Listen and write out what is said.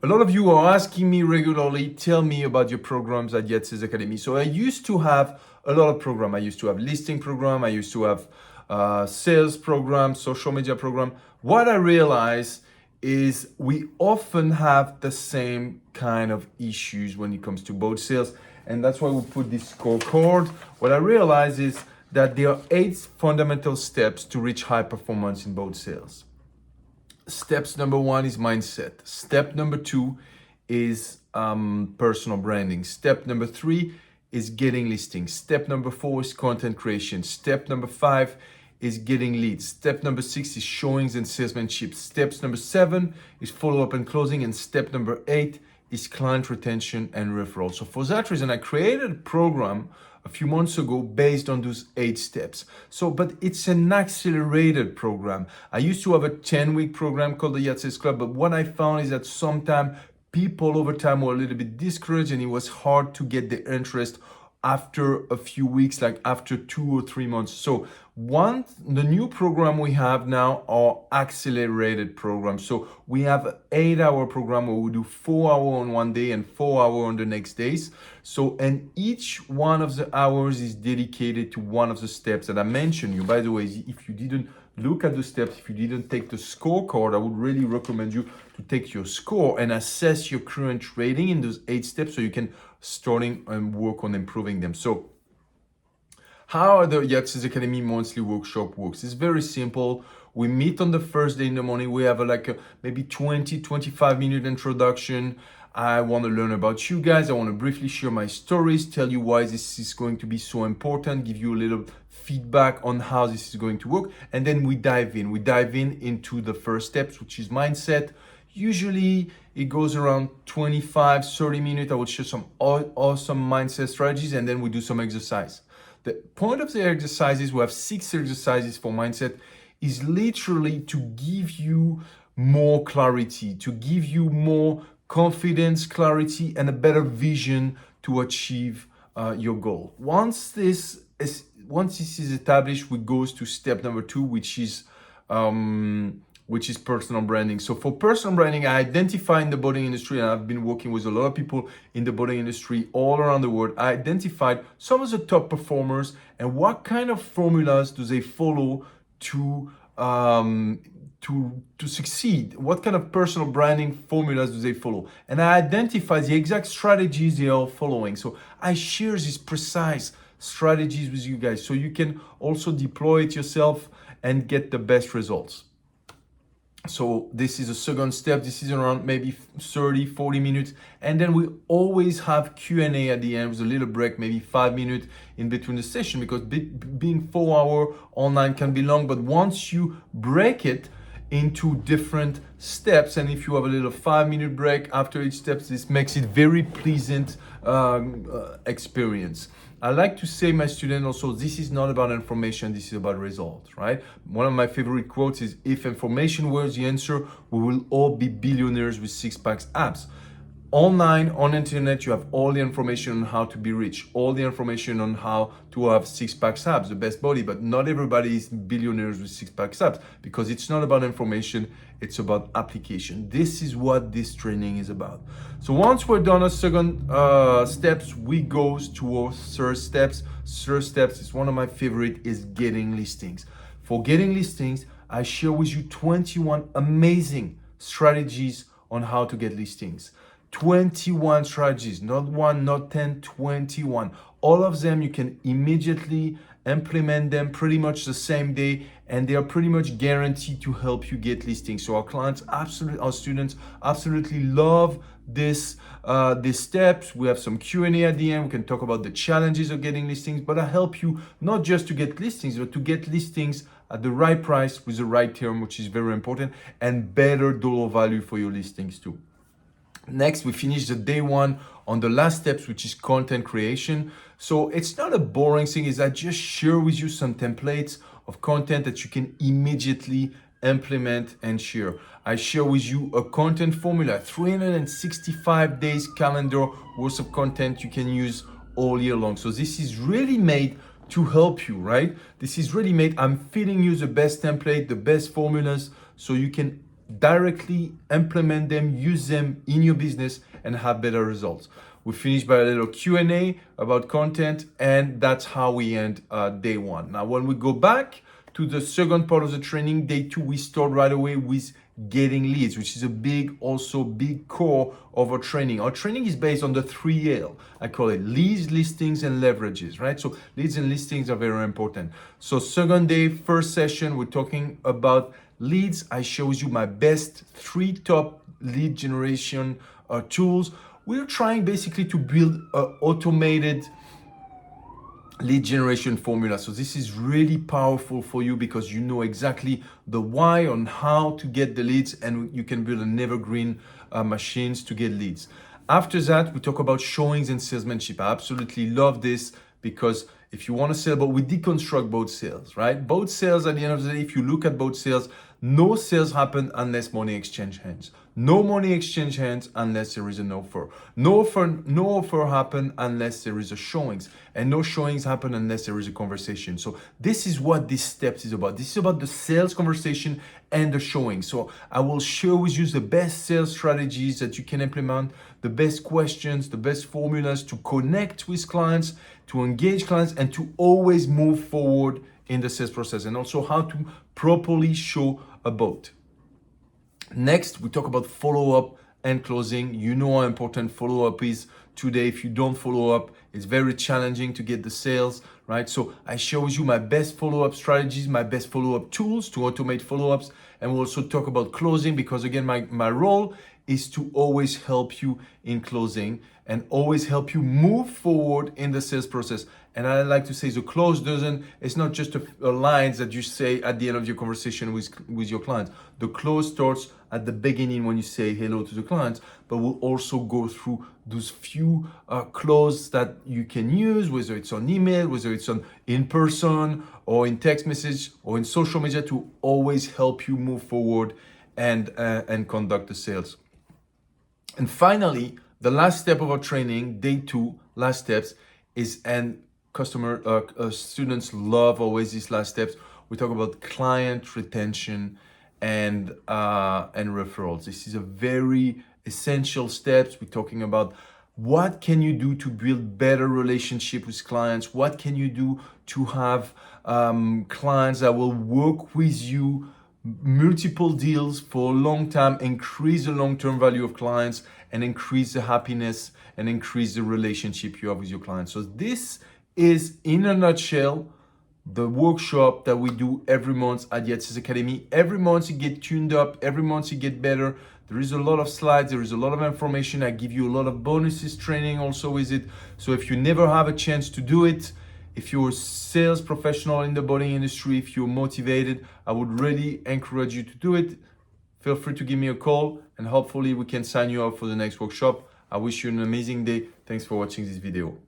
A lot of you are asking me regularly, tell me about your programs at Yacht Sales Academy. So I used to have a lot of programs. I used to have listing program. I used to have sales program, social media program. What I realized is we often have the same kind of issues when it comes to boat sales. And that's why we put this scorecard. What I realized is that there are 8 fundamental steps to reach high performance in boat sales. Steps number 1 is mindset. Step number 2 is personal branding. Step number 3 is getting listings. Step number 4 is content creation. Step number 5 is getting leads. Step number 6 is showings and salesmanship. Steps number 7 is follow-up and closing. And step number 8 is client retention and referral. So for that reason, I created a program a few months ago based on those 8 steps. But it's an accelerated program. I used to have a 10-week program called the Yacht Sales Club, but what I found is that sometimes people over time were a little bit discouraged and it was hard to get the interest after a few weeks, like after 2 or 3 months. So the new program we have now are accelerated programs. So we have an 8-hour program where we do 4 hours on one day and 4 hours on the next days. And each one of the hours is dedicated to one of the steps that I mentioned you. By the way, if you didn't look at the steps, if you didn't take the scorecard, I would really recommend you to take your score and assess your current rating in those 8 steps so you can starting and work on improving them. So how the Yacht Sales Academy monthly workshop works? It's very simple. We meet on the first day in the morning. We have a maybe 20-25 minute introduction. I want to learn about you guys. I want to briefly share my stories, tell you why this is going to be so important, give you a little feedback on how this is going to work. And then we dive in. We dive in into the first steps, which is mindset. Usually it goes around 25-30 minutes. I will share some awesome mindset strategies and then we do some exercise. The point of the exercises, we have 6 exercises for mindset, is literally to give you more clarity, to give you more confidence, clarity, and a better vision to achieve your goal. Once this is established, we go to step number 2, which is personal branding. So for personal branding, I identify in the boating industry, and I've been working with a lot of people in the boating industry all around the world. I identified some of the top performers and what kind of formulas do they follow to succeed. What kind of personal branding formulas do they follow? And I identify the exact strategies they are following. So I share these precise strategies with you guys so you can also deploy it yourself and get the best results. So this is a second step. This is around maybe 30-40 minutes. And then we always have Q&A at the end with a little break, maybe 5 minutes in between the session, because being 4 hours online can be long. But once you break it into different steps, and if you have a little 5-minute break after each step, this makes it very pleasant experience. I like to say my students also, this is not about information, this is about results, right? One of my favorite quotes is, if information was the answer, we will all be billionaires with 6-pack abs. Online, on internet, you have all the information on how to be rich, all the information on how to have 6-pack abs, the best body, but not everybody is billionaires with 6-pack abs, because it's not about information, it's about application. This is what this training is about. So once we're done our second steps, we go to our third steps. Third steps is one of my favorite, is getting listings. For getting listings, I share with you 21 amazing strategies on how to get listings. 21 strategies, not 1, not 10, 21. All of them, you can immediately implement them pretty much the same day, and they are pretty much guaranteed to help you get listings. So our students absolutely love these steps. We have some Q&A at the end. We can talk about the challenges of getting listings, but I help you not just to get listings, but to get listings at the right price with the right term, which is very important, and better dollar value for your listings too. Next, we finish the day 1 on the last steps, which is content creation. So it's not a boring thing, is I just share with you some templates of content that you can immediately implement and share. I share with you a content formula, 365 days calendar worth of content you can use all year long. So this is really made to help you, right? This is really made, I'm feeding you the best template, the best formulas, so you can directly implement them, use them in your business, and have better results. We finish by a little Q&A about content, and that's how we end day one. Now, when we go back to the second part of the training, day two, we start right away with getting leads, which is a big core of our training. Our training is based on the 3L. I call it leads, listings, and leverages, right? So leads and listings are very important. So second day, first session, we're talking about leads. I shows you my best 3 top lead generation tools. We're trying basically to build an automated lead generation formula. So this is really powerful for you because you know exactly the why on how to get the leads, and you can build an evergreen machines to get leads. After that, we talk about showings and salesmanship. I absolutely love this because if you want to sell, but we deconstruct both sales, right? Both sales, at the end of the day, if you look at both sales, no sales happen unless money exchange hands. No money exchange hands unless there is an offer. No offer happen unless there is a showings. And no showings happen unless there is a conversation. So this is what this steps is about. This is about the sales conversation and the showing. So I will share with you the best sales strategies that you can implement, the best questions, the best formulas to connect with clients, to engage clients, and to always move forward in the sales process, and also how to properly show a boat. Next, we talk about follow-up and closing. You know how important follow-up is today. If you don't follow up, it's very challenging to get the sales, right? So I show you my best follow-up strategies, my best follow-up tools to automate follow-ups. And we'll also talk about closing because again, my role is to always help you in closing and always help you move forward in the sales process. And I like to say the close it's not just a lines that you say at the end of your conversation with your clients. The close starts at the beginning when you say hello to the clients, but we'll also go through those few close that you can use, whether it's on email, whether it's on in person or in text message or in social media, to always help you move forward and conduct the sales. And finally, the last step of our training, day two, last steps is, and students love always these last steps. We talk about client retention and referrals. This is a very essential steps. We're talking about what can you do to build better relationship with clients? What can you do to have clients that will work with you, multiple deals for a long time, increase the long-term value of clients, and increase the happiness and increase the relationship you have with your clients. So this is, in a nutshell, the workshop that we do every month at Yacht Academy. Every month you get tuned up, every month you get better. There is a lot of slides, there is a lot of information. I give you a lot of bonuses training also with it. So if you never have a chance to do it, if you're a sales professional in the boating industry, if you're motivated, I would really encourage you to do it. Feel free to give me a call and hopefully we can sign you up for the next workshop. I wish you an amazing day. Thanks for watching this video.